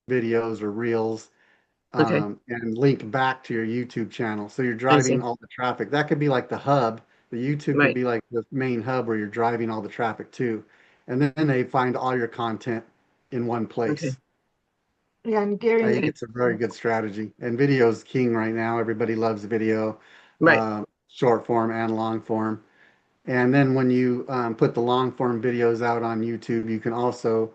videos or reels, Okay. and link back to your YouTube channel. So you're I driving see. all the traffic. That could be like the hub. The YouTube could Right. be like the main hub where you're driving all the traffic to. And then they find all your content in one Okay. place. Yeah, and I Gary, think Okay. it's a very good strategy. And video is king right now. Everybody loves video, Right. short form and long form. And then when you put the long form videos out on YouTube, you can also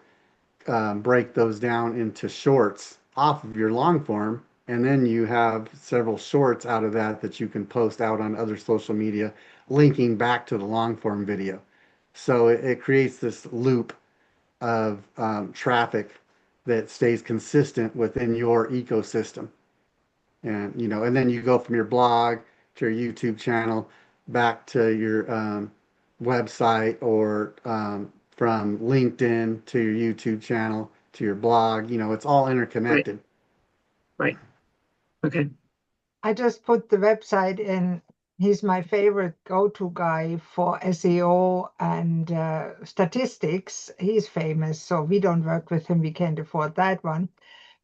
break those down into shorts off of your long form. And then you have several shorts out of that that you can post out on other social media, linking back to the long form video. So it creates this loop of traffic that stays consistent within your ecosystem. And, and then you go from your blog to your YouTube channel back to your website or from LinkedIn to your YouTube channel to your blog. It's all Right. interconnected. Right. Okay. I just put the website in. He's my favorite go-to guy for SEO and statistics. He's famous, so we don't work with him. We can't afford that one,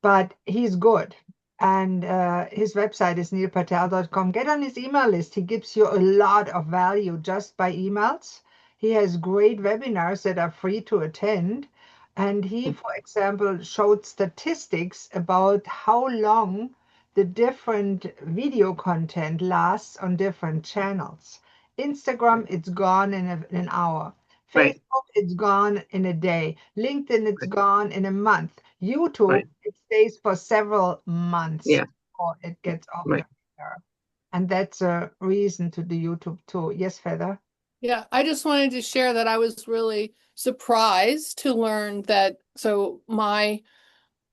but he's good. And his website is neilpatel.com. Get on his email list. He gives you a lot of value just by emails. He has great webinars that are free to attend. And he, for example, showed statistics about how long the different video content lasts on different channels. Instagram, it's gone in an hour. Right. Facebook, it's gone in a day. LinkedIn, it's Right. gone in a month. YouTube, Right. it stays for several months Yeah. before it gets off the Right. radar. And that's a reason to do YouTube too. Yes, Feather? Yeah, I just wanted to share that I was really surprised to learn that. So my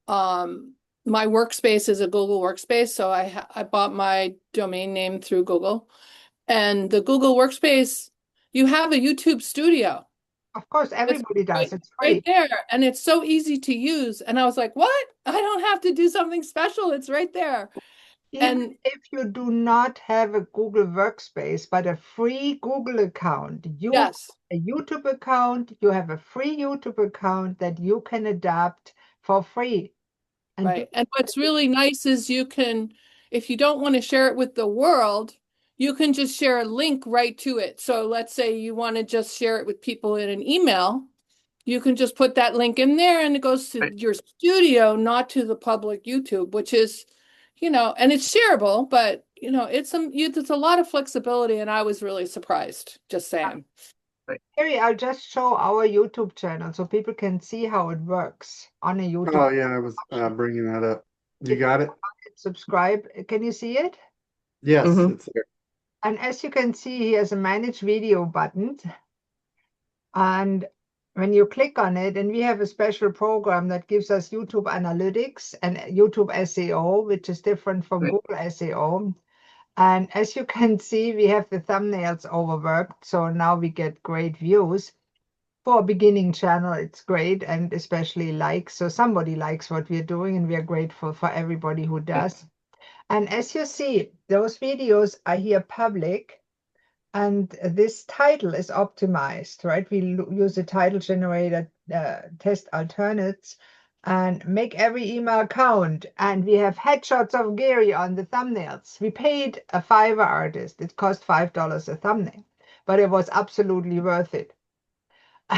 workspace is a Google workspace, so I bought my domain name through Google. And the Google workspace, you have a YouTube studio. Of course, It's everybody does. right, It's right free. there, and it's so easy to use. And I was like, "What? I don't have to do something special. It's right there." Even And if you do not have a Google Workspace, but a free Google account, yes, a YouTube account, you have a free YouTube account that you can adapt for free. And right. And what's really nice is you can, if you don't want to share it with the world, you can just share a link right to it. So let's say you want to just share it with people in an email. You can just put that link in there and it goes to Right. your studio, not to the public YouTube, which is, and it's shareable, but it's a lot of flexibility, and I was really surprised, just saying. Right. Harry, I'll just show our YouTube channel so people can see how it works on a YouTube. Oh, yeah, I was bringing that up. You If got it? you subscribe, can you see it? Yes, Mm-hmm. it's there. And as you can see, he has a manage video button. And when you click on it, and we have a special program that gives us YouTube analytics and YouTube SEO, which is different from Right. Google SEO. And as you can see, we have the thumbnails overworked. So now we get great views. For a beginning channel, it's great, and especially likes. So somebody likes what we're doing, and we are grateful for everybody who does. And as you see, those videos are here public. And this title is optimized, right? We use a title generator, test alternates, and make every email count. And we have headshots of Gary on the thumbnails. We paid a Fiverr artist. It cost $5 a thumbnail, but it was absolutely worth it.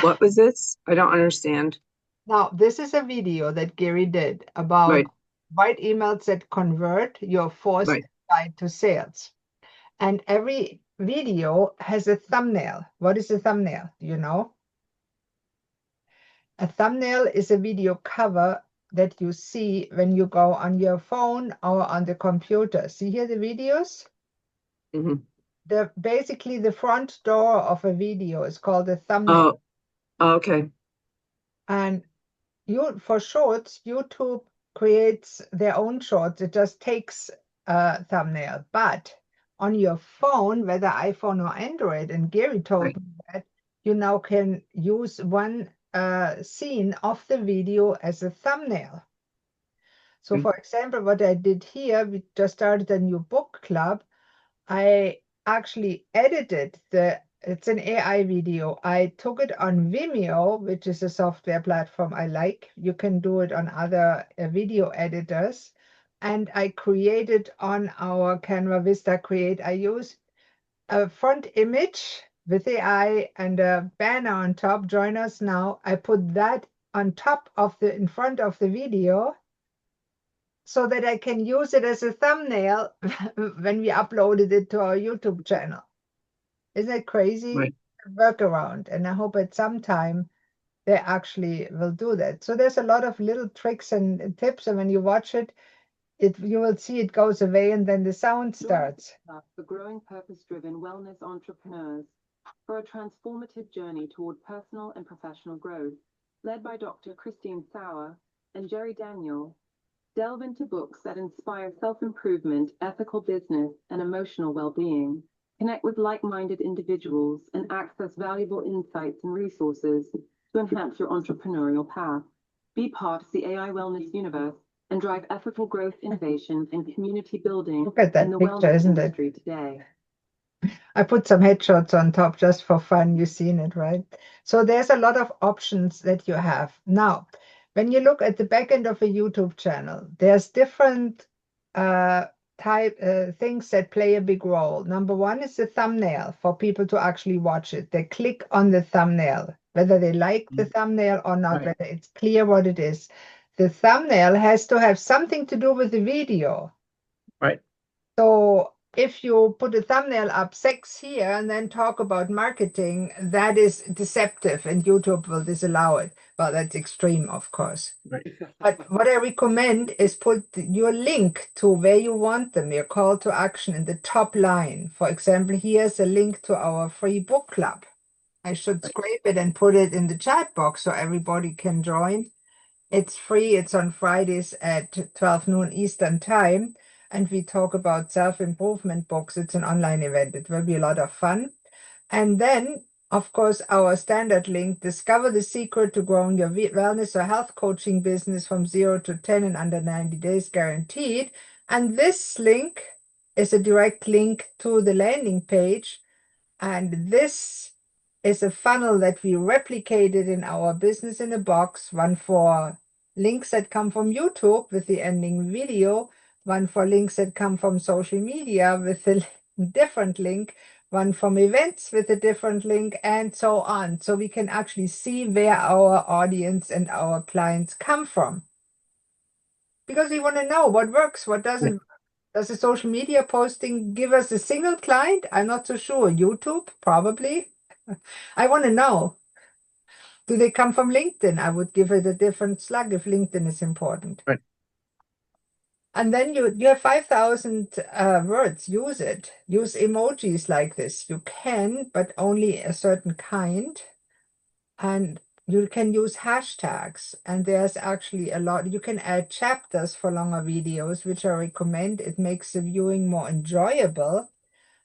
What was this? I don't understand. Now, this is a video that Gary did about Right. write emails that convert your forced Right. site to sales. And every video has a thumbnail. What is a thumbnail? Do you know? A thumbnail is a video cover that you see when you go on your phone or on the computer. See here the videos? Mm-hmm. Basically the front door of a video is called a thumbnail. Oh, okay. And for shorts, YouTube creates their own shorts. It just takes a thumbnail. But on your phone, whether iPhone or Android, and Gary told Right. me that you now can use one scene of the video as a thumbnail. So Right. for example, what I did here, we just started a new book club. I actually edited the It's an AI video. I took it on Vimeo, which is a software platform I like. You can do it on other video editors. And I created on our Canva Vista Create. I use a front image with AI and a banner on top. Join us now. I put that on top of in front of the video so that I can use it as a thumbnail when we uploaded it to our YouTube channel. Isn't that crazy? Right. Workaround. And I hope at some time they actually will do that. So there's a lot of little tricks and tips. And when you watch it, you will see it goes away and then the sound starts. For growing purpose-driven wellness entrepreneurs for a transformative journey toward personal and professional growth, led by Dr. Christine Sauer and Jerry Daniel. Delve into books that inspire self-improvement, ethical business, and emotional well-being. Connect with like-minded individuals and access valuable insights and resources to enhance your entrepreneurial path. Be part of the AI wellness universe and drive ethical growth, innovation, and community building Look at that in the picture, wellness isn't it? industry today. I put some headshots on top just for fun. You've seen it, right? So there's a lot of options that you have. Now, when you look at the back end of a YouTube channel, there's different things that play a big role. Number one is the thumbnail for people to actually watch it. They click on the thumbnail, whether they like the thumbnail or not, whether it's clear what it is. The thumbnail has to have something to do with the video. Right. So if you put a thumbnail up, sex here, and then talk about marketing, that is deceptive and YouTube will disallow it. Well, that's extreme, of course. Right. But what I recommend is put your link to where you want them, your call to action in the top line. For example, here's a link to our free book club. I should scrape it and put it in the chat box so everybody can join. It's free. It's on Fridays at 12 noon Eastern time. And we talk about self-improvement books. It's an online event. It will be a lot of fun. And then, of course, our standard link, discover the secret to growing your wellness or health coaching business from 0 to 10 in under 90 days guaranteed. And this link is a direct link to the landing page. And this is a funnel that we replicated in our business in a box, one for links that come from YouTube with the ending video, one for links that come from social media with a different link, one from events with a different link, and so on. So we can actually see where our audience and our clients come from. Because we want to know what works, what doesn't work. Does the social media posting give us a single client? I'm not so sure. YouTube, probably. I want to know. Do they come from LinkedIn? I would give it a different slug if LinkedIn is important. Right. And then you have 5,000 words. Use it. Use emojis like this. You can, but only a certain kind. And you can use hashtags. And there's actually a lot. You can add chapters for longer videos, which I recommend. It makes the viewing more enjoyable.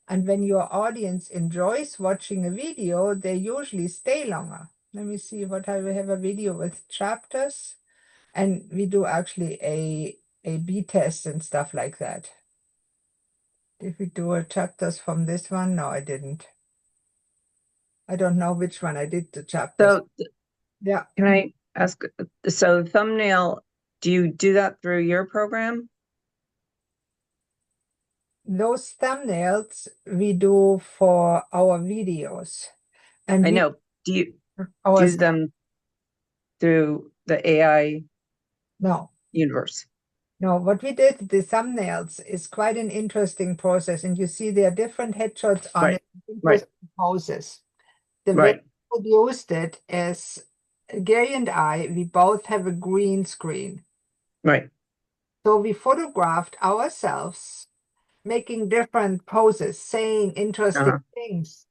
And when your audience enjoys watching a video, they usually stay longer. Let me see what I have a video with chapters. And we do actually a B test and stuff like that. Did we do a chapters from this one? No, I didn't. I don't know which one I did the chapters. So Yeah. can I ask, so thumbnail, do you do that through your program? Those thumbnails we do for our videos. And I we, know. Do you our, do them through the AI no. universe? No, what we did, the thumbnails, is quite an interesting process. And you see there are different headshots on Right, it, right. interesting poses. The Right. way we produced it is Gary and I, we both have a green screen. Right. So we photographed ourselves making different poses, saying interesting things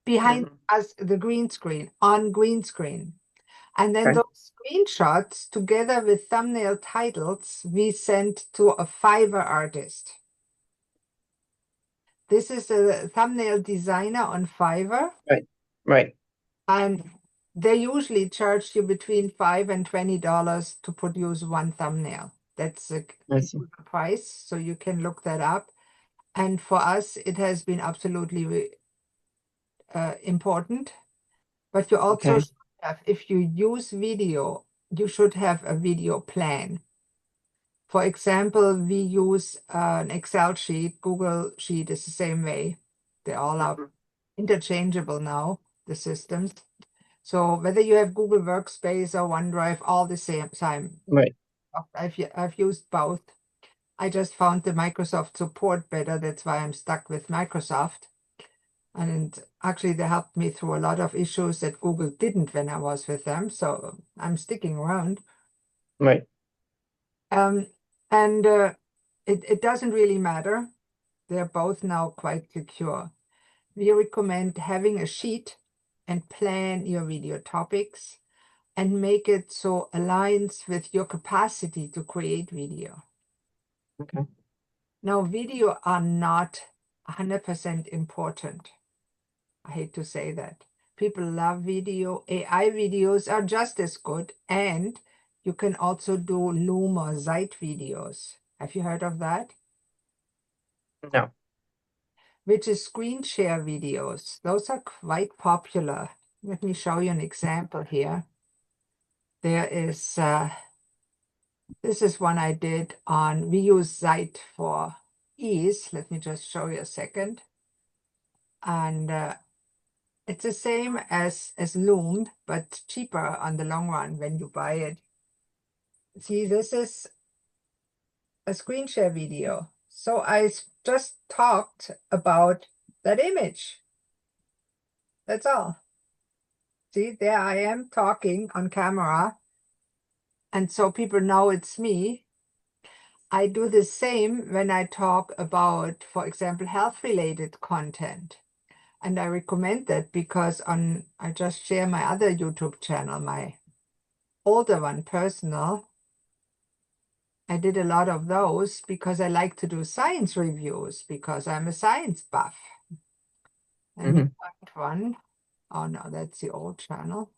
behind us, the green screen, on green screen. And then Okay. those screenshots, together with thumbnail titles, we sent to a Fiverr artist. This is a thumbnail designer on Fiverr. Right. Right. And they usually charge you between $5 and $20 to produce one thumbnail. That's a I see. price, so you can look that up. And for us, it has been absolutely important, but you also Okay. should have, if you use video, you should have a video plan. For example, we use an Excel sheet. Google Sheet is the same way. They all are interchangeable now, the systems. So whether you have Google Workspace or OneDrive, all the same. Right. I've used both. I just found the Microsoft support better. That's why I'm stuck with Microsoft. And actually, they helped me through a lot of issues that Google didn't when I was with them. So I'm sticking around. Right. And it doesn't really matter. They're both now quite secure. We recommend having a sheet and plan your video topics and make it so aligns with your capacity to create video. Okay. Now, video are not 100% important. I hate to say that. People love video. AI videos are just as good. And you can also do Loom or Zeit videos. Have you heard of that? No. Which is screen share videos. Those are quite popular. Let me show you an example here. There is, this is one I did on, we use Zeit for ease. Let me just show you a second. And it's the same as Loom, but cheaper on the long run when you buy it. See, this is a screen share video. So I just talked about that image. That's all. See, there I am talking on camera. And so people know it's me. I do the same when I talk about, for example, health-related content. And I recommend that because I just share my other YouTube channel, my older one, personal. I did a lot of those because I like to do science reviews because I'm a science buff. And you find one. Oh no, that's the old channel.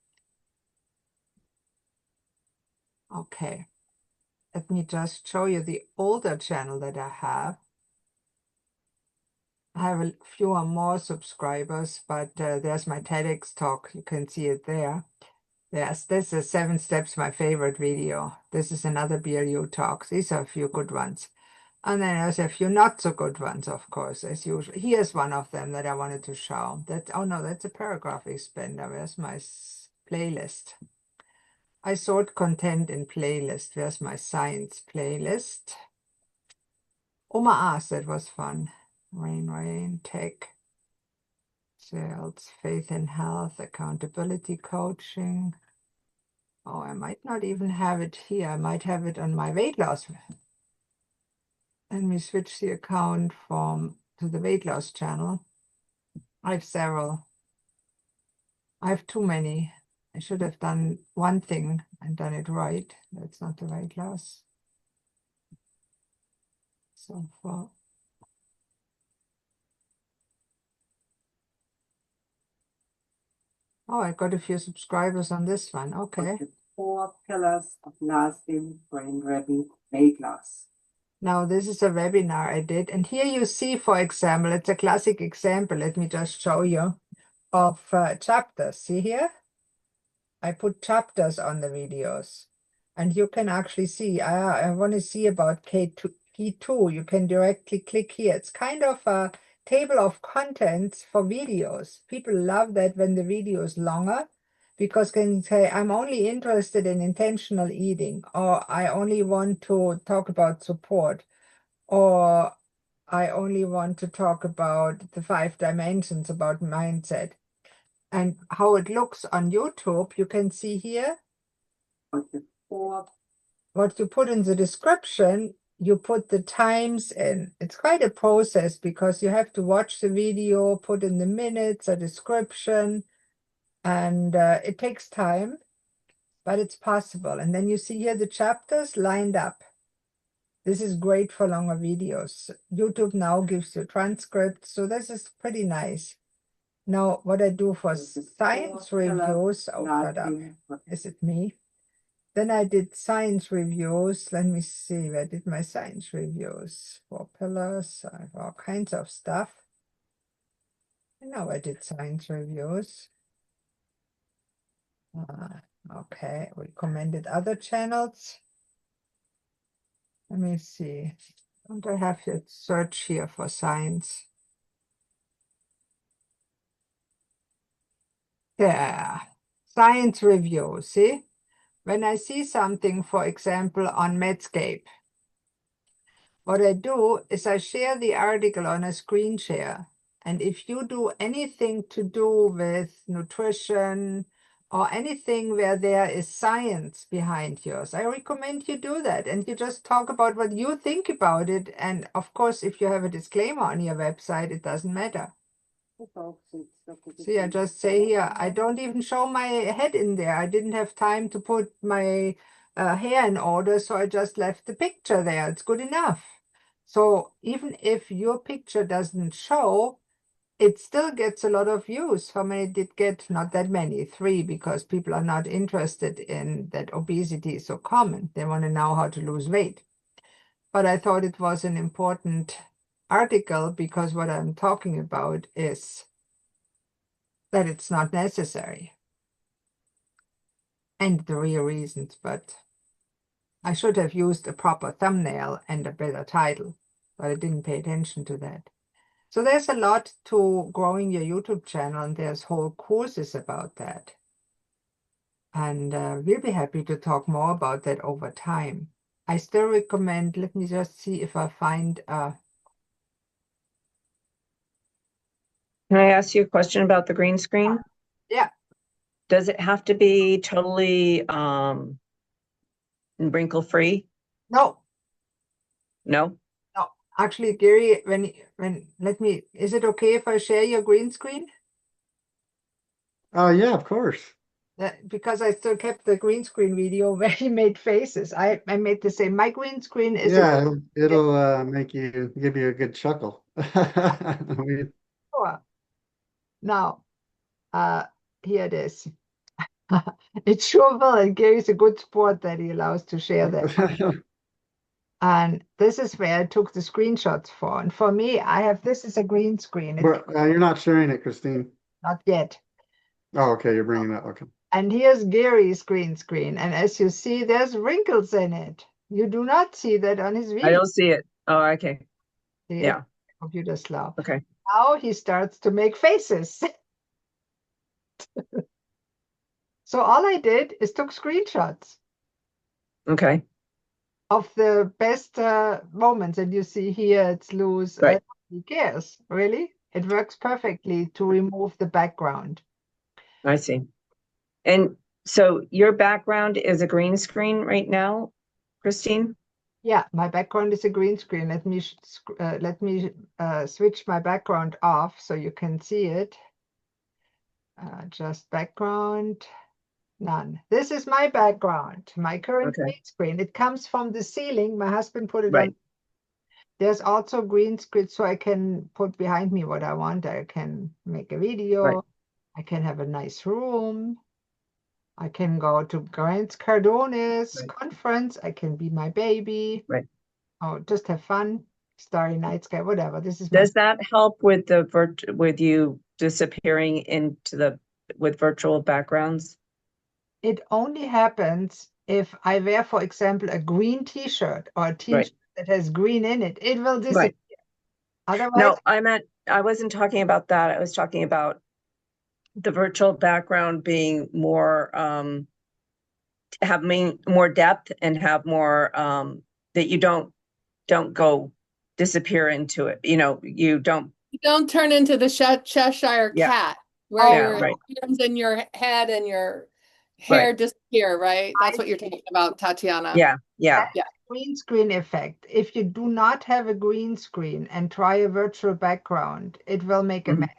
Okay. Let me just show you the older channel that I have. I have a few more subscribers, but there's my TEDx talk. You can see it there. Yes, this is 7 Steps, my favorite video. This is another BLU talk. These are a few good ones. And then there's a few not so good ones, of course, as usual. Here's one of them that I wanted to show. Oh no, that's a paragraph expander. Where's my playlist? I sort content in playlist. Where's my science playlist? Oma asked, that was fun. Rain, tech, sales, faith and health, accountability coaching. Oh, I might not even have it here. I might have it on my weight loss. Let me switch the account to the weight loss channel. I have several. I have too many. I should have done one thing and done it right. That's not the weight loss. So far. Oh, I got a few subscribers on this one. Okay. 4 pillars of lasting brain-ready weight loss. Now, this is a webinar I did. And here you see, for example, it's a classic example. Let me just show you of chapters. See here? I put chapters on the videos. And you can actually see, I want to see about K2. You can directly click here. It's kind of a table of contents for videos. People love that when the video is longer because can say, I'm only interested in intentional eating, or I only want to talk about support, or I only want to talk about the 5 dimensions about mindset. And how it looks on YouTube, you can see here. What you put in the description, you put the times in. It's quite a process because you have to watch the video, put in the minutes, a description, and it takes time, but it's possible. And then you see here the chapters lined up. This is great for longer videos. YouTube now gives you transcripts, so this is pretty nice. Now, what I do for science reviews, oh, shut up. Is it me? Then I did science reviews. Let me see, where did my science reviews? 4 pillars, I have all kinds of stuff. I know I did science reviews. Okay, recommended other channels. Let me see. Don't I have to search here for science? Yeah, science review. See, when I see something, for example, on Medscape, what I do is I share the article on a screen share. And if you do anything to do with nutrition or anything where there is science behind yours, I recommend you do that. And you just talk about what you think about it. And of course, if you have a disclaimer on your website, it doesn't matter. See, I just say here, I don't even show my head in there. I didn't have time to put my hair in order, so I just left the picture there. It's good enough. So even if your picture doesn't show, it still gets a lot of views. How many did it get? Not that many, 3, because people are not interested in that obesity is so common. They want to know how to lose weight. But I thought it was an important article because what I'm talking about is that it's not necessary. And the real reasons, but I should have used a proper thumbnail and a better title, but I didn't pay attention to that. So there's a lot to growing your YouTube channel, and there's whole courses about that. And we'll be happy to talk more about that over time. I still recommend, let me just see if I find Can I ask you a question about the green screen? yeah. Does it have to be totally wrinkle free? No, No? no. Actually, Gary, is it okay if I share your green screen? Oh, yeah, of course. Because I still kept the green screen video where he made faces. I made the same. My green screen is Yeah, it'll give you a good chuckle. sure. Now, here it is. It sure will, and Gary's a good sport that he allows to share that. And this is where I took the screenshots for. And for me, this is a green screen. It's You're not sharing it, Christine. not yet. Oh, okay, you're bringing it up. Okay. And here's Gary's green screen. And as you see, there's wrinkles in it. You do not see that on his video. I don't see it. Oh, okay. See it? Yeah. Computer slow. Okay. Now he starts to make faces. So all I did is took screenshots Okay. of the best moments. And you see here it's loose. Right. Who cares, really? It works perfectly to remove the background. I see. And so your background is a green screen right now, Christine? Yeah, my background is a green screen. Let me switch my background off so you can see it. Just background, none. This is my background, my current green screen. It comes from the ceiling. My husband put it on. There's also green screen, so I can put behind me what I want. I can make a video. Right. I can have a nice room. I can go to Grant Cardone's conference. I can be my baby. Right. Oh, just have fun. Starry night sky, whatever. This is Does that help with with you disappearing into with virtual backgrounds? It only happens if I wear, for example, a green t-shirt or a t-shirt that has green in it. It will disappear. Otherwise, no, I wasn't talking about that. I was talking about the virtual background being more having more depth and have more that you don't go disappear into it. You don't turn into the Cheshire cat where your hands in your head and your hair disappear, right? That's what you're talking about, Tatiana. Yeah. Green screen effect. If you do not have a green screen and try a virtual background, it will make a mess.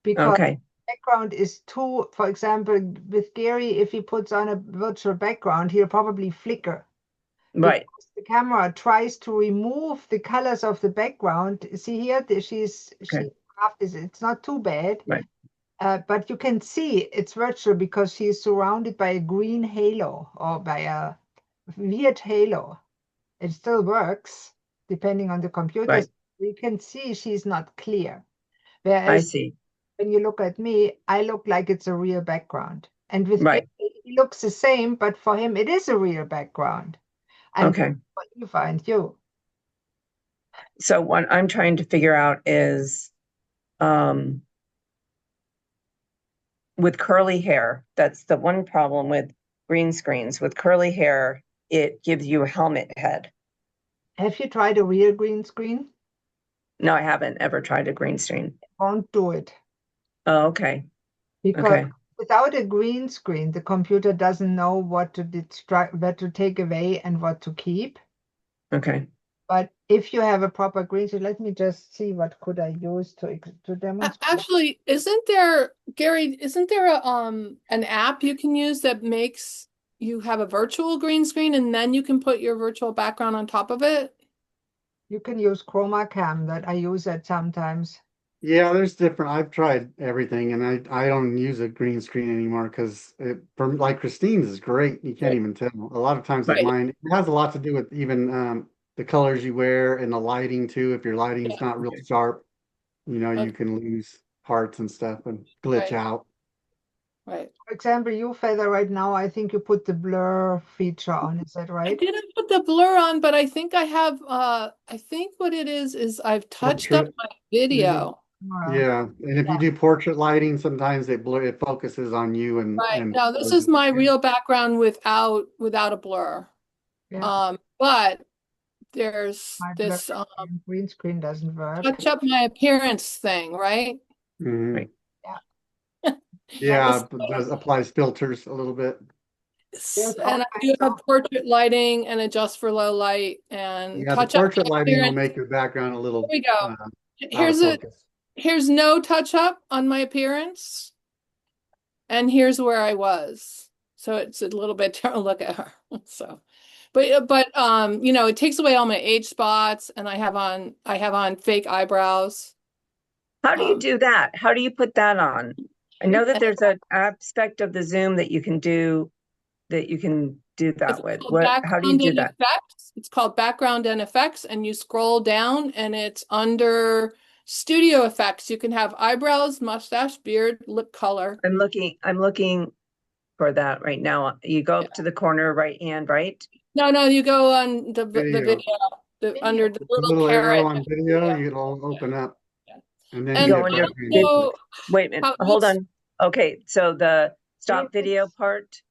Because background is too, for example, with Gary, if he puts on a virtual background, he'll probably flicker. Right. Because the camera tries to remove the colors of the background. See here, it's not too bad. Right. But you can see it's virtual because she's surrounded by a green halo or by a weird halo. It still works depending on the computer. Right. You can see she's not clear. I Whereas see. when you look at me, I look like it's a real background. And with Right. Gary, he looks the same, but for him, it is a real background. And Okay. for Eva and you. So what I'm trying to figure out is, with curly hair, that's the one problem with green screens. With curly hair, it gives you a helmet head. Have you tried a real green screen? No, I haven't ever tried a green screen. Won't do it. Oh, okay. Because Okay. without a green screen, the computer doesn't know what to what to take away and what to keep. Okay. But if you have a proper green screen, let me just see what could I use to demonstrate. Actually, isn't there, Gary, isn't there a an app you can use that makes you have a virtual green screen and then you can put your virtual background on top of it? You can use Chroma Cam that I use it sometimes. Yeah, there's different. I've tried everything, and I don't use a green screen anymore because from like Christine's is great. You can't even tell. A lot of times with Right. mine, it has a lot to do with even the colors you wear and the lighting too. If your lighting's Yeah. not real sharp, you Okay. can lose parts and stuff and glitch Right. out. Right. For example, you Feather right now, I think you put the blur feature on, is that I right? didn't put the blur on, but I think I have I think what it is I've touched up Portrait, my maybe. video. Yeah, and if you do portrait lighting, sometimes it focuses on you Right. and Now this is my real background without a blur. Yeah. But there's My blur this and green screen doesn't work. touch up my appearance thing, right? Mhm. Right. Yeah. Yeah, but does applies filters a little bit. There's all And I do kinds have of portrait lighting and adjust for low light and Yeah, the touch up portrait my lighting will appearance. make your background a Here little we go. out of Here's focus. here's no touch up on my appearance. And here's where I was. So it's a little bit look at her. So but it takes away all my age spots and I have on fake eyebrows. How do you Um, do that? How do you put that on? I know that there's an aspect of the Zoom that you can do It's that with. called How do you background do and that? effects. It's called background and effects, and you scroll down and it's under studio effects. You can have eyebrows, mustache, beard, lip color. I'm looking for that right now. You go up to the corner right hand, right? No, you go on the Video. video, under the The little little arrow carrot. on video, it'll open up, Yeah. and then You you And go hit I under don't background. know wait a minute. how Hold on. Okay, so the stop Green- video part,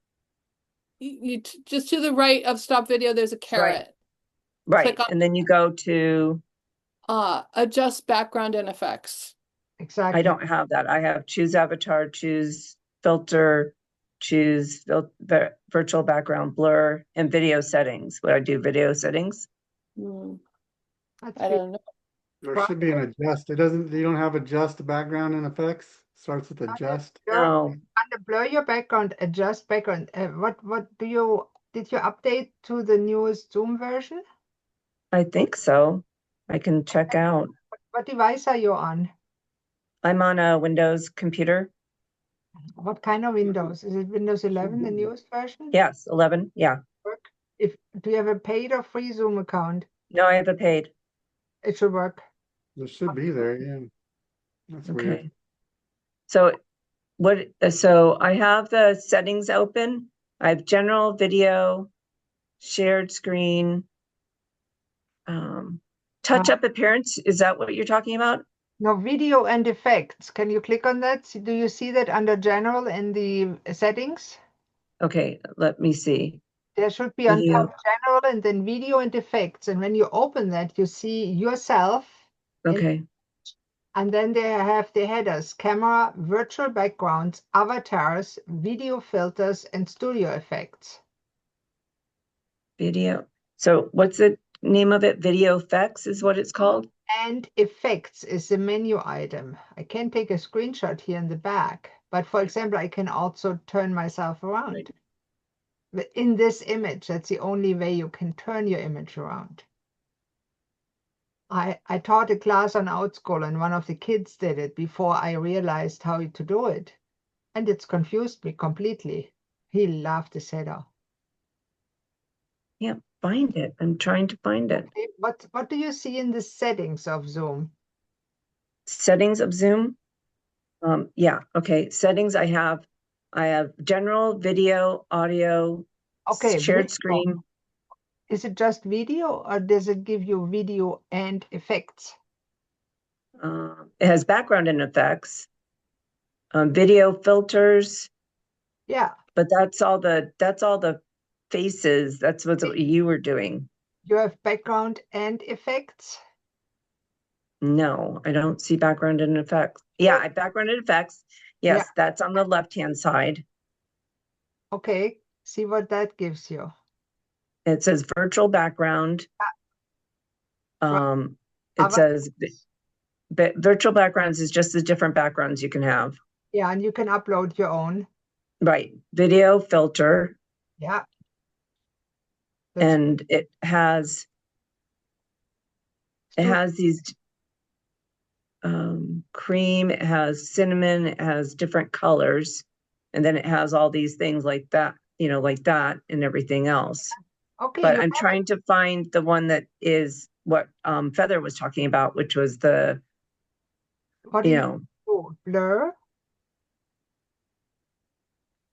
just to the right of stop video, there's a carrot. right? Click on And then you go to, adjust background and effects. Exactly. I don't have that. I have choose avatar, choose filter, choose virtual background blur, and video settings. Would I do video settings? That's I don't know. There should be an adjust. You don't have adjust background and effects? Starts with adjust. No, Under blur your background, adjust background. What did you update to the newest Zoom version? I think so. I can check out. What device are you on? I'm on a Windows computer. What kind of Windows? Is it Windows 11, the newest version? Yes, 11. Yeah. Work? Do you have a paid or free Zoom account? No, I have a paid. It should work. It should be there, yeah. That's weird. Okay. So I have the settings open. I have general video, shared screen, touch up appearance. Is that what you're talking about? No, video and effects. Can you click on that? Do you see that under general in the settings? Okay, let me see. There should be on Video. top general and then video and effects. And when you open that, you see yourself. Okay. And then they have the headers: camera, virtual backgrounds, avatars, video filters, and studio effects. Video. So what's the name of it? Video effects is what it's called? And effects is the menu item. I can take a screenshot here in the back, but for example, I can also turn myself around. But in this image, that's the only way you can turn your image around. I taught a class on Outschool and one of the kids did it before I realized how to do it. And it's confused me completely. He laughed his head off. Yeah, find it. I'm trying to find it. Okay, what do you see in the settings of Zoom? settings of Zoom. Yeah, okay, settings I have general, video, audio, Okay, shared video. screen. Is it just video or does it give you video and effects? It has background and effects, video filters, Yeah, but that's all the faces. That's what you were doing. you have background and effects. No, I don't see background and effects. Yeah, background and effects. Yeah. Yes, that's on the left-hand side. Okay, see what that gives you. It says virtual background. It Other- says virtual backgrounds is just the different backgrounds you can have. Yeah, and you can upload your own. Right. Video filter. Yeah. And it has these cream, it has cinnamon, it has different colors, and then it has all these things like that, like that and everything else. Okay, But I'm trying to find the one that is what Feather was talking about, which was the, what do you do?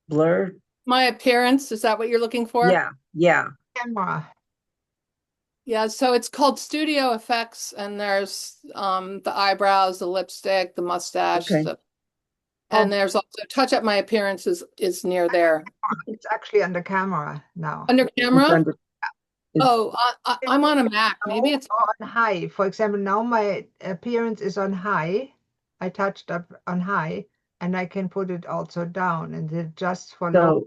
Blur. My appearance, is that what you're looking for? Yeah. Camera. Yeah, so it's called Studio Effects, and there's the eyebrows, the lipstick, the mustache, Okay. and there's also Touch Up My Appearance is near there. It's actually under camera now. Under camera? I'm on a Mac. Maybe it's on high. For example, now my appearance is on high. I touched up on high, and I can put it also down and adjust for low.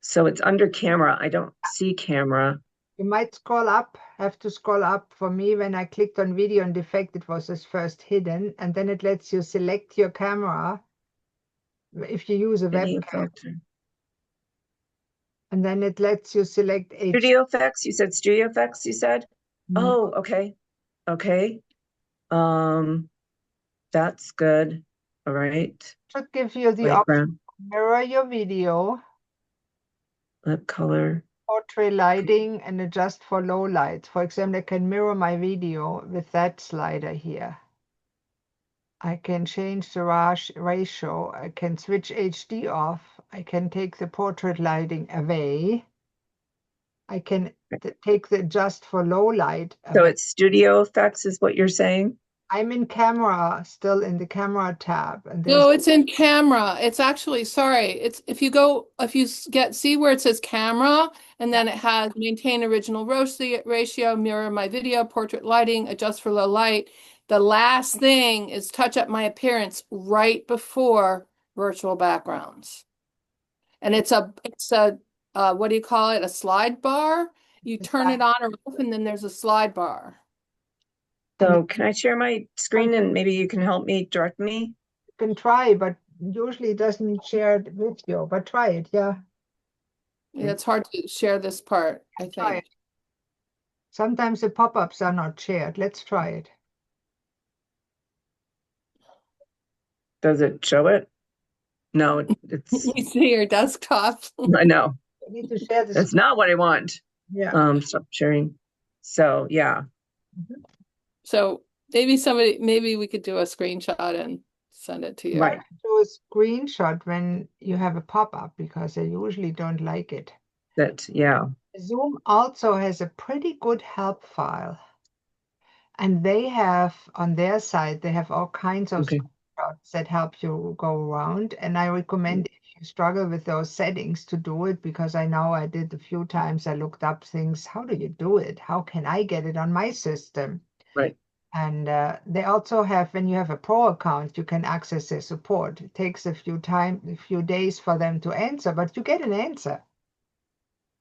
So it's under camera. I don't see camera. You might scroll up, have to scroll up. For me, when I clicked on video and effect, it was as first hidden, and then it lets you select your camera if you use a webcam. And then it lets you select Studio Effects. You said Studio Effects, you said? Oh, okay. Okay. That's good. All right. Should give you the option to mirror your video. Lip color. Portrait lighting and adjust for low lights. For example, I can mirror my video with that slider here. I can change the ratio. I can switch HD off. I can take the portrait lighting away. I can take the adjust for low light away. So it's Studio Effects is what you're saying? I'm in camera, still in the camera tab. And no, it's in camera. It's actually, sorry. It's if you see where it says camera, and then it has maintain original ratio, mirror my video, portrait lighting, adjust for low light. The last thing is touch up my appearance right before virtual backgrounds. And it's a what do you call it? A slide bar. You turn it on or off, and then there's a slide bar. So can I share my screen and maybe you can help me, direct me? You can try, but usually it doesn't share the video, but try it, yeah. Yeah, it's hard to share this part, I think. Sometimes the pop-ups are not shared. Let's try it. Does it show it? No, it's You see your desktop. I know. You need to share this. That's not what I want. Yeah. Stop sharing. So yeah. So maybe we could do a screenshot and send it to you. Right. Do a screenshot when you have a pop-up because I usually don't like it. Yeah. Zoom also has a pretty good help file. And they have on their side, they have all kinds of screenshots that help you go around. And I recommend if you struggle with those settings to do it, because I know I did a few times. I looked up things. How do you do it? How can I get it on my system? Right. And they also have, when you have a pro account, you can access their support. It takes a few days for them to answer, but you get an answer.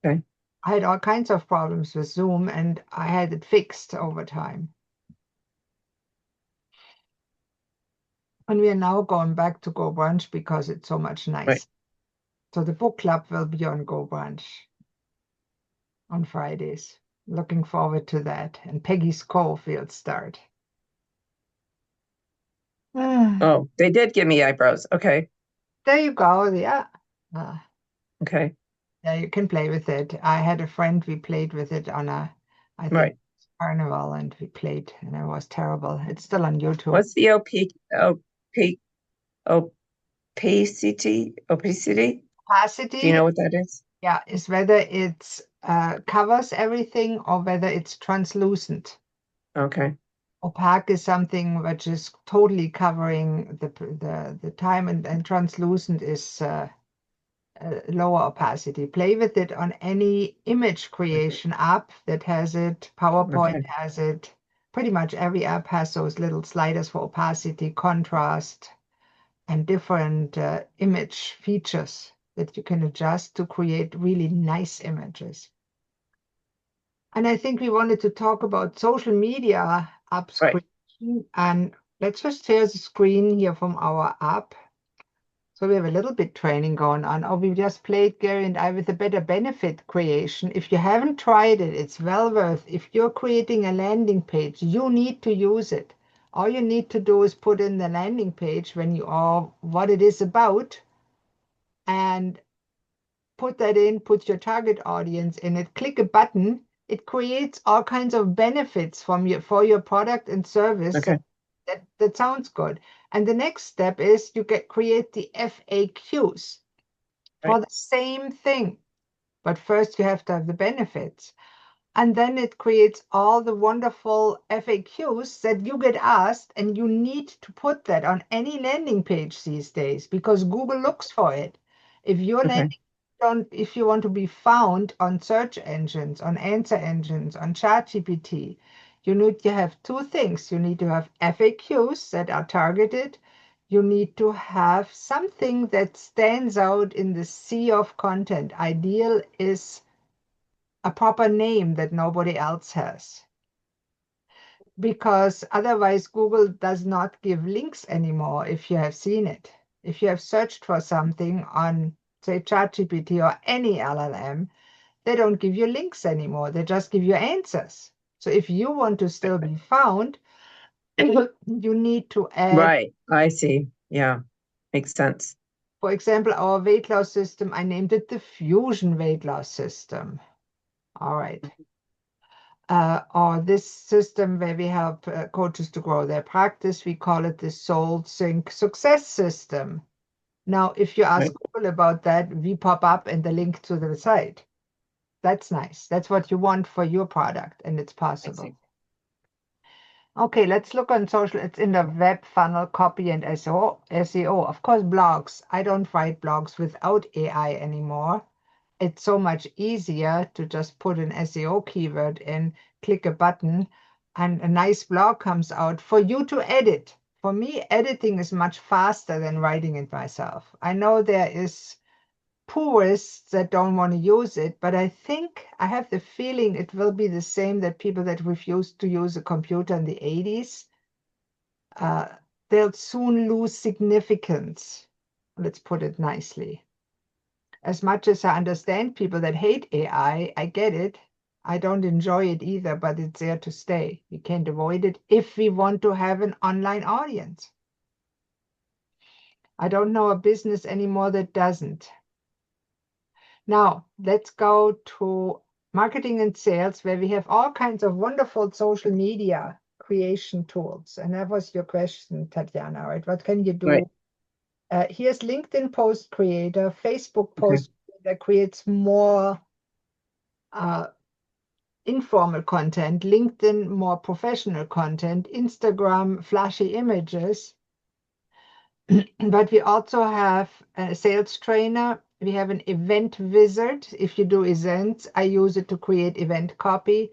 Okay. I had all kinds of problems with Zoom, and I had it fixed over time. And we are now going back to Go Brunch because it's so much nice. Right. So the book club will be on Go Brunch on Fridays. Looking forward to that. And Peggy's Schofield start. Oh, they did give me eyebrows. Okay. There you go. Yeah. Okay. Yeah, you can play with it. I had a friend, we played with it on I think right. Carnival, and we played, and it was terrible. It's still on YouTube. What's the opacity? Opacity? Opacity, Do you know what that is? yeah, is whether it's covers everything or whether it's translucent. Okay. Opaque is something which is totally covering the time, and translucent is lower opacity. Play with it on any image creation app that has it. PowerPoint Okay. has it. Pretty much every app has those little sliders for opacity, contrast, and different image features that you can adjust to create really nice images. And I think we wanted to talk about social media apps Right. creation. And let's just share the screen here from our app. So we have a little bit training going on, or we just played, Gary and I, with a better benefit creation. If you haven't tried it, it's well worth. If you're creating a landing page, you need to use it. All you need to do is put in the landing page when you are what it is about, and put that in, put your target audience in it, click a button. It creates all kinds of benefits for your product and service. Okay. That sounds good. And the next step is you create the FAQs for Right. the same thing. But first you have to have the benefits. And then it creates all the wonderful FAQs that you get asked, and you need to put that on any landing page these days because Google looks for it. If your Okay. if you want to be found on search engines, on answer engines, on ChatGPT, you need to have two things. You need to have FAQs that are targeted. You need to have something that stands out in the sea of content. Ideal is a proper name that nobody else has. Because otherwise Google does not give links anymore if you have seen it. If you have searched for something on, say, ChatGPT or any LLM, they don't give you links anymore. They just give you answers. So if you want to still be found, you need to add, Right. I see. Yeah. Makes sense. for example, our weight loss system. I named it the Fusion Weight Loss System. All right. Or this system where we help coaches to grow their practice, we call it the Soul Sync Success System. Now, if you ask Right. Google about that, we pop up in the link to the site. That's nice. That's what you want for your product, and it's I possible. see. Okay, let's look on social. It's in the web funnel, copy, and SEO. Of course, blogs. I don't write blogs without AI anymore. It's so much easier to just put an SEO keyword in, click a button, and a nice blog comes out for you to edit. For me, editing is much faster than writing it myself. I know there is purists that don't want to use it, but I think I have the feeling it will be the same that people that refused to use a computer in the 80s, they'll soon lose significance. Let's put it nicely. As much as I understand people that hate AI, I get it. I don't enjoy it either, but it's there to stay. We can't avoid it if we want to have an online audience. I don't know a business anymore that doesn't. Now, let's go to marketing and sales, where we have all kinds of wonderful social media creation tools. And that was your question, Tatiana, right? What can you do? Right. Here's LinkedIn Post Creator, Facebook Okay. Post that creates more informal content, LinkedIn more professional content, Instagram flashy images. But we also have a sales trainer. We have an event wizard. If you do events, I use it to create event copy.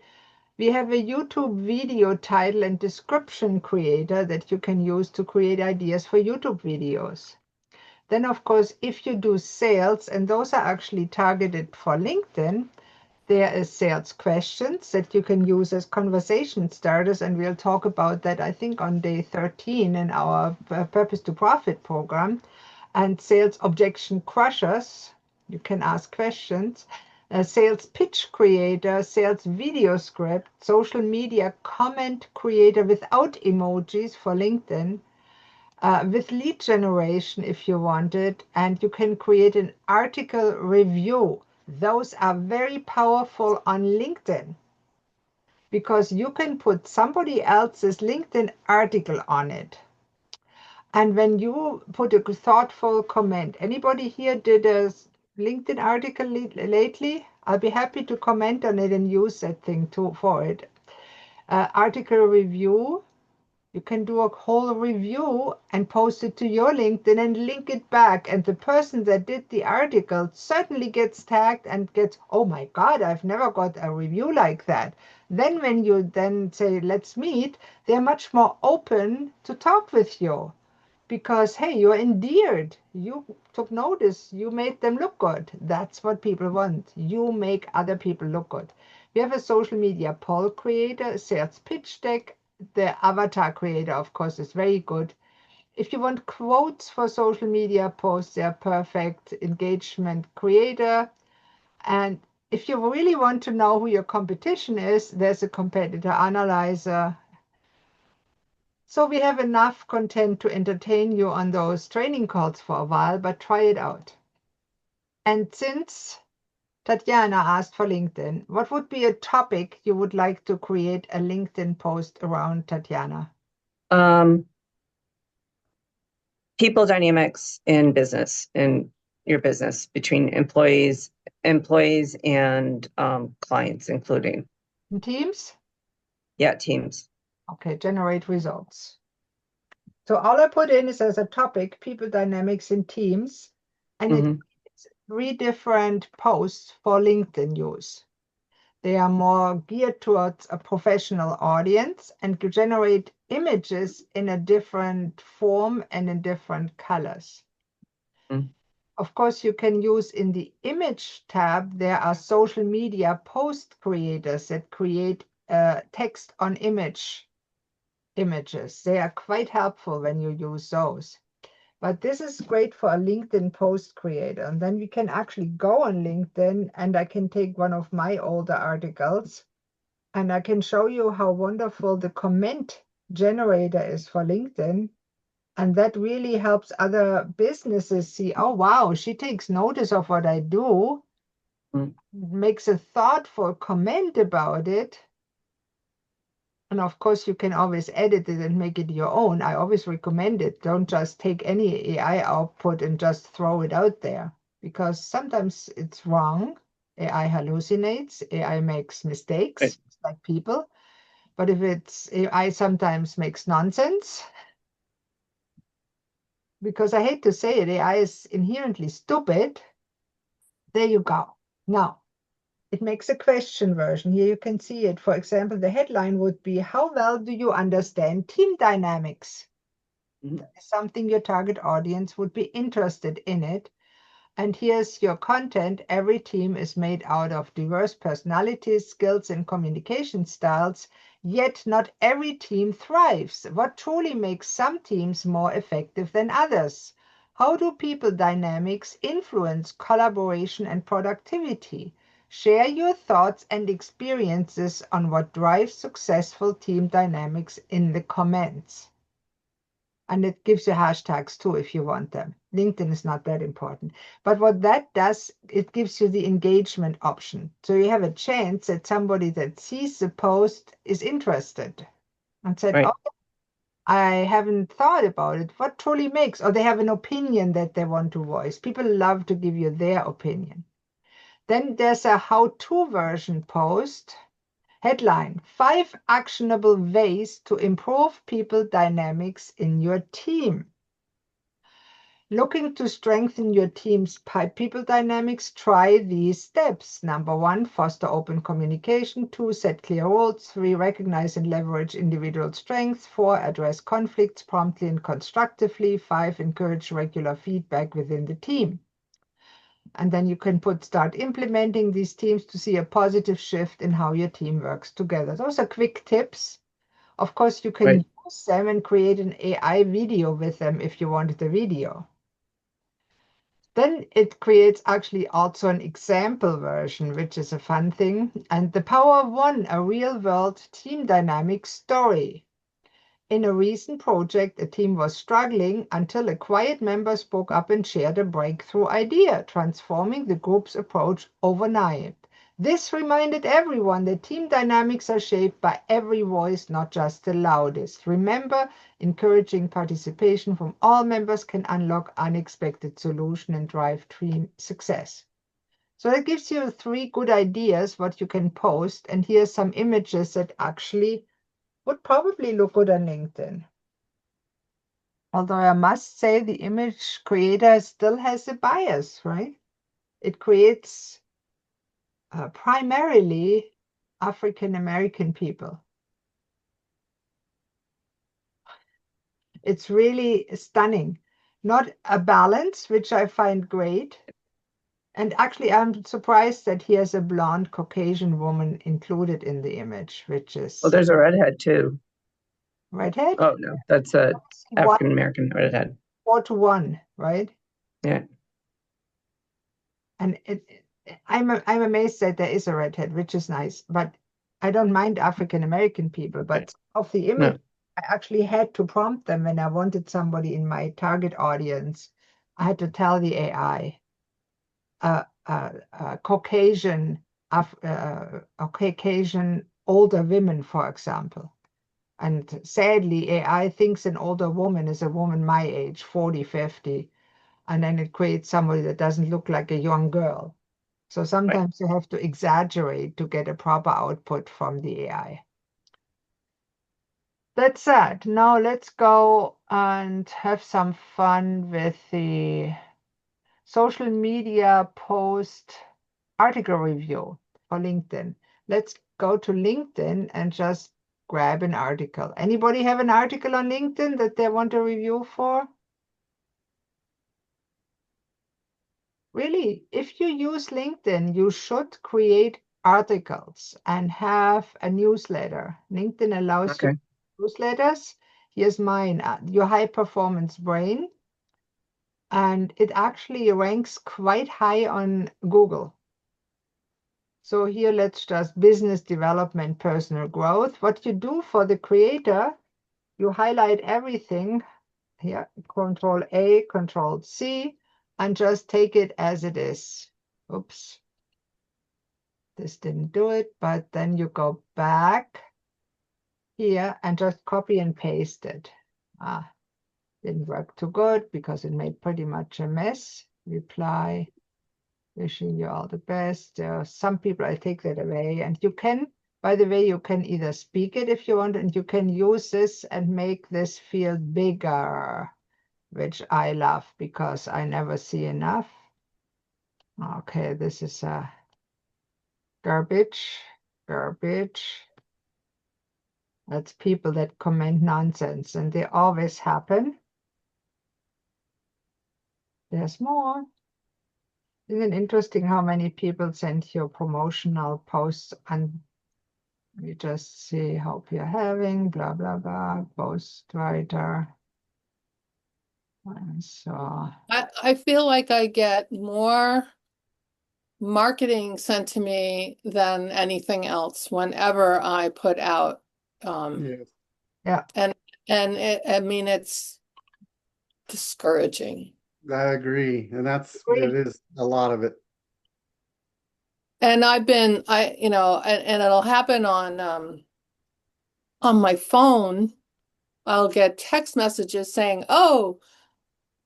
We have a YouTube video title and description creator that you can use to create ideas for YouTube videos. Then, of course, if you do sales, and those are actually targeted for LinkedIn, there is sales questions that you can use as conversation starters, and we'll talk about that, I think, on day 13 in our Purpose to Profit program. And sales objection crushers, you can ask questions. A sales pitch creator, sales video script, social media comment creator without emojis for LinkedIn, with lead generation if you want it, and you can create an article review. Those are very powerful on LinkedIn. because you can put somebody else's LinkedIn article on it. And when you put a thoughtful comment, anybody here did a LinkedIn article lately? I'll be happy to comment on it and use that thing too for it. Article review. You can do a whole review and post it to your LinkedIn and link it back. And the person that did the article certainly gets tagged and gets, oh my God, I've never got a review like that. Then when you then say, let's meet, they're much more open to talk with you because, hey, you're endeared. You took notice. You made them look good. That's what people want. You make other people look good. We have a social media poll creator, a sales pitch deck. The avatar creator, of course, is very good. If you want quotes for social media posts, they're perfect. Engagement creator. And if you really want to know who your competition is, there's a competitor analyzer. So we have enough content to entertain you on those training calls for a while, but try it out. And since Tatiana asked for LinkedIn, what would be a topic you would like to create a LinkedIn post around, Tatiana? People dynamics in business, in your business between employees and clients, including. In Teams? Yeah, teams. Okay, generate results. So all I put in is as a topic, people dynamics in Teams, and it's 3 different posts for LinkedIn use. They are more geared towards a professional audience and to generate images in a different form and in different colors. Of course, you can use in the image tab, there are social media post creators that create text on images. They are quite helpful when you use those. But this is great for a LinkedIn post creator. And then we can actually go on LinkedIn and I can take one of my older articles and I can show you how wonderful the comment generator is for LinkedIn. And that really helps other businesses see, oh, wow, she takes notice of what I do, makes a thoughtful comment about it. And of course, you can always edit it and make it your own. I always recommend it. Don't just take any AI output and just throw it out there because sometimes it's wrong. AI hallucinates, AI makes mistakes, like people. But if it's AI sometimes makes nonsense, because I hate to say it, AI is inherently stupid. There you go. Now, it makes a question version. Here you can see it. For example, the headline would be, how well do you understand team dynamics? That is something your target audience would be interested in it. And here's your content. Every team is made out of diverse personalities, skills, and communication styles, yet not every team thrives. What truly makes some teams more effective than others? How do people dynamics influence collaboration and productivity? Share your thoughts and experiences on what drives successful team dynamics in the comments. And it gives you hashtags too if you want them. LinkedIn is not that important. But what that does, it gives you the engagement option. So you have a chance that somebody that sees the post is interested and said, oh, I haven't thought about it. What truly makes, or they have an opinion that they want to voice. People love to give you their opinion. Then there's a how-to version post. Headline, 5 actionable ways to improve people dynamics in your team. Looking to strengthen your team's people dynamics, try these steps. Number 1, foster open communication. 2, set clear roles. 3, recognize and leverage individual strengths. 4, address conflicts promptly and constructively. 5, encourage regular feedback within the team. And then you can start implementing these teams to see a positive shift in how your team works together. Those are quick tips. Of course, you can use them and create an AI video with them if you wanted a video. Then it creates actually also an example version, which is a fun thing. And the power of one, a real-world team dynamic story. In a recent project, a team was struggling until a quiet member spoke up and shared a breakthrough idea, transforming the group's approach overnight. This reminded everyone that team dynamics are shaped by every voice, not just the loudest. Remember, encouraging participation from all members can unlock unexpected solutions and drive team success. So that gives you 3 good ideas what you can post. And here's some images that actually would probably look good on LinkedIn. Although I must say the image creator still has a bias, right? It creates primarily African American people. It's really stunning. Not a balance, which I find great. And actually, I'm surprised that he has a blonde Caucasian woman included in the image, which is Well, there's a redhead too. redhead. Oh no, that's a African American redhead. 4-1, right? Yeah. And I'm amazed that there is a redhead, which is nice. But I don't mind African American people. But of the image, No. I actually had to prompt them when I wanted somebody in my target audience. I had to tell the AI, Caucasian, Caucasian older women, for example. And sadly, AI thinks an older woman is a woman my age, 40, 50. And then it creates somebody that doesn't look like a young girl. So sometimes you have to exaggerate to get a proper output from the AI. That's that. Now let's go and have some fun with the social media post article review for LinkedIn. Let's go to LinkedIn and just grab an article. Anybody have an article on LinkedIn that they want a review for? Really, if you use LinkedIn, you should create articles and have a newsletter. LinkedIn allows you newsletters. Here's mine, Your High Performance Brain. And it actually ranks quite high on Google. So here, let's just business development, personal growth. What you do for the creator, you highlight everything here, Control A, Control C, and just take it as it is. Oops. This didn't do it, but then you go back here and just copy and paste it. Didn't work too good because it made pretty much a mess. Reply, wishing you all the best. There are some people, I take that away. And you can, by the way, you can either speak it if you want, and you can use this and make this field bigger, which I love because I never see enough. Okay, this is a garbage. That's people that comment nonsense, and they always happen. There's more. Isn't it interesting how many people send you promotional posts and you just see, hope you're having, blah, blah, blah, post writer. And so I feel like I get more marketing sent to me than anything else whenever I put out. Yes. yeah, And I mean, it's discouraging. I agree. And Agree. it is a lot of it. And and it'll happen on my phone. I'll get text messages saying, "Oh,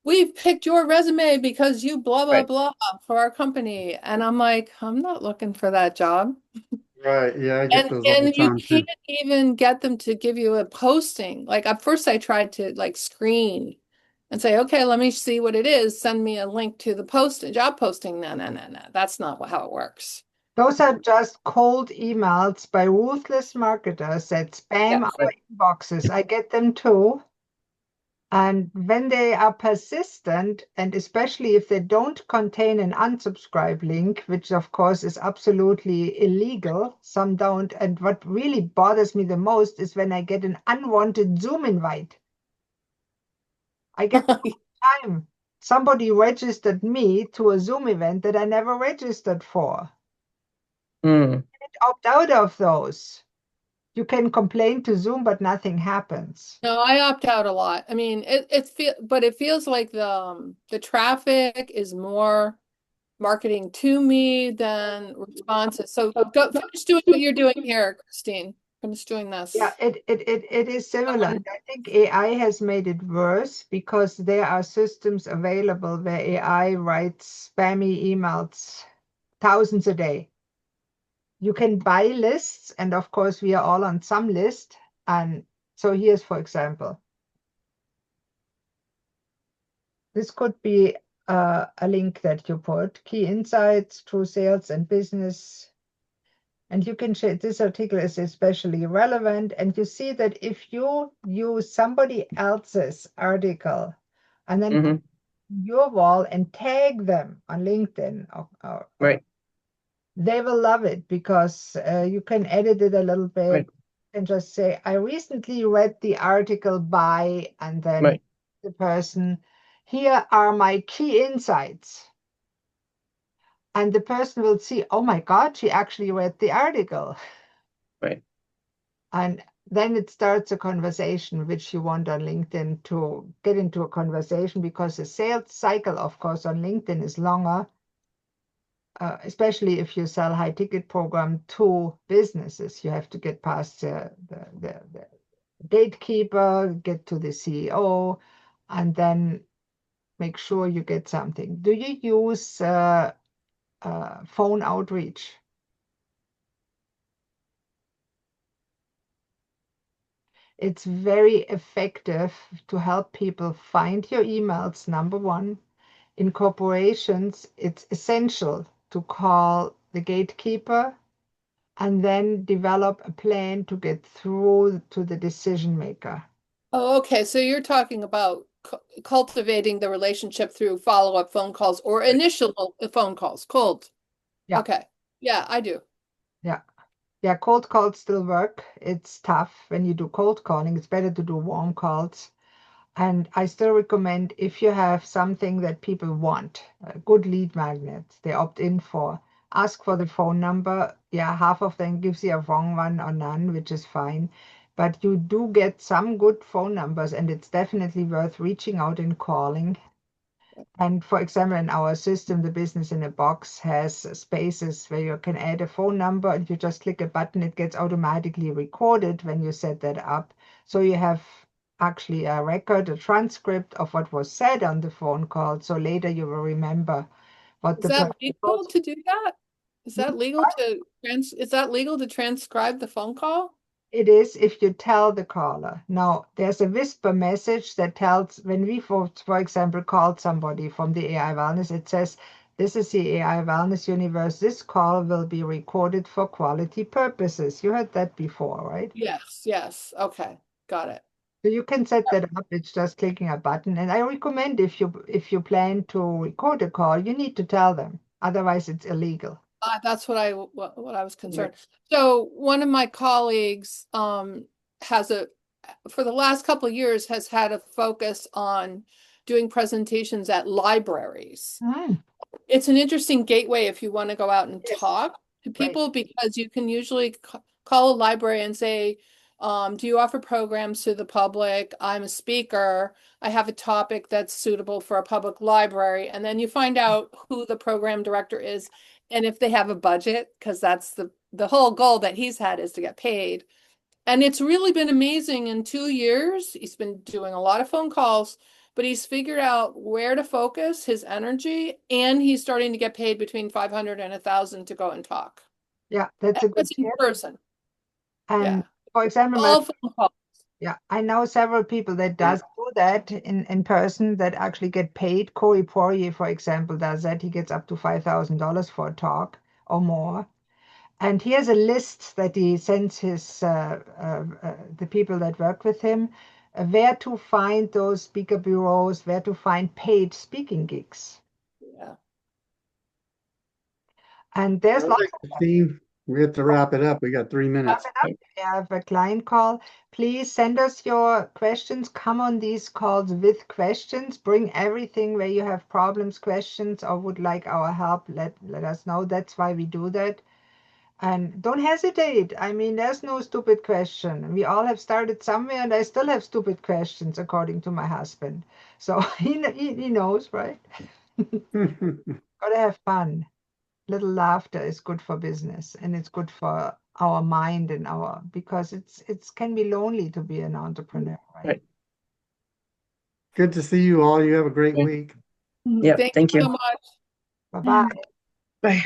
we've picked your resume because you blah blah Right. blah for our company." And I'm like, I'm not looking for that job. Right. Yeah, I get those all the And you time can't too. even get them to give you a posting. Like at first I tried to like screen and say, okay, let me see what it is. Send me a link to the job posting. No, no, no, no. That's not how it works. Those are just cold emails by ruthless marketers that spam Yes. our inboxes. I get them too. And when they are persistent, and especially if they don't contain an unsubscribe link, which of course is absolutely illegal, some don't. And what really bothers me the most is when I get an unwanted Zoom invite. I get them all the time. Somebody registered me to a Zoom event that I never registered for. Mm. Opt out of those. You can complain to Zoom, but nothing happens. No, I opt out a lot. I mean, but it feels like the traffic is more marketing to me, then responses. So go finish doing what you're doing here, Christine. Finish doing this. Yeah, it is similar. And I think AI has made it worse because there are systems available where AI writes spammy emails thousands a day. You can buy lists, and of course, we are all on some list. And so here's, for example, this could be a link that you put, key insights, true sales and business. And you can share this article is especially relevant. And you see that if you use somebody else's article and then put your wall and tag them on LinkedIn, Right. they will love it because you can edit it a little bit Right. and just say, I recently read the article by, and then Right. the person, here are my key insights. And the person will see, oh my God, she actually read the article. Right. And then it starts a conversation, which you want on LinkedIn to get into a conversation because the sales cycle, of course, on LinkedIn is longer, especially if you sell high ticket program to businesses. You have to get past the gatekeeper, get to the CEO, and then make sure you get something. Do you use phone outreach? It's very effective to help people find your emails, number one. In corporations, it's essential to call the gatekeeper and then develop a plan to get through to the decision maker. Oh, okay. So you're talking about cultivating the relationship through follow-up phone calls or initial phone calls, cold. Yeah. Okay. Yeah, I do. Yeah. Yeah, cold calls still work. It's tough when you do cold calling. It's better to do warm calls. And I still recommend if you have something that people want, a good lead magnet, they opt in for, ask for the phone number. Yeah, half of them gives you a wrong one or none, which is fine. But you do get some good phone numbers, and it's definitely worth reaching out and calling. And for example, in our system, the business in a box has spaces where you can add a phone number and you just click a button, it gets automatically recorded when you set that up. So you have actually a record, a transcript of what was said on the phone call. So later you will remember what Is the that person legal to do that? Is that legal What? to is that legal to transcribe the phone call? It is if you tell the caller. Now, there's a whisper message that tells when we, for example, called somebody from the AI Wellness, it says, this is the AI Wellness Universe. This call will be recorded for quality purposes. You heard that before, right? Yes, yes. Okay. Got it. So you can set that up. It's just clicking a button. And I recommend if you plan to record a call, you need to tell them. Otherwise, it's illegal. That's what I was concerned. So one of my colleagues has for the last couple of years has had a focus on doing presentations at libraries. Mm, It's an interesting gateway if you want to go out and yes, talk to right. people because you can usually call a library and say, do you offer programs to the public? I'm a speaker. I have a topic that's suitable for a public library. And then you find out who the program director is and if they have a budget, because that's the whole goal that he's had is to get paid. And it's really been amazing in 2 years. He's been doing a lot of phone calls, but he's figured out where to focus his energy, and he's starting to get paid between 500 and 1,000 to go and talk. Yeah, that's a good That's in tip. person. And Yeah. for example, All phone calls. yeah, I know several people that does do that in person that actually get paid. Corey Poirier, for example, does that. He gets up to $5,000 for a talk or more. And he has a list that he sends his the people that work with him where to find those speaker bureaus, where to find paid speaking gigs. Yeah. And there's lots of Christine, we have to wrap it up. We got 3 minutes. we have a client call. Please send us your questions. Come on these calls with questions. Bring everything where you have problems, questions, or would like our help. Let us know. That's why we do that. And don't hesitate. I mean, there's no stupid question. We all have started somewhere, and I still have stupid questions, according to my husband. So he knows, right? Gotta have fun. Little laughter is good for business, and it's good for our mind and because it's can be lonely to be an entrepreneur, right? Right. Good to see you all. You have a great Yeah. week. Yep, Thank thank you you. so much. Bye-bye. Bye. Bye.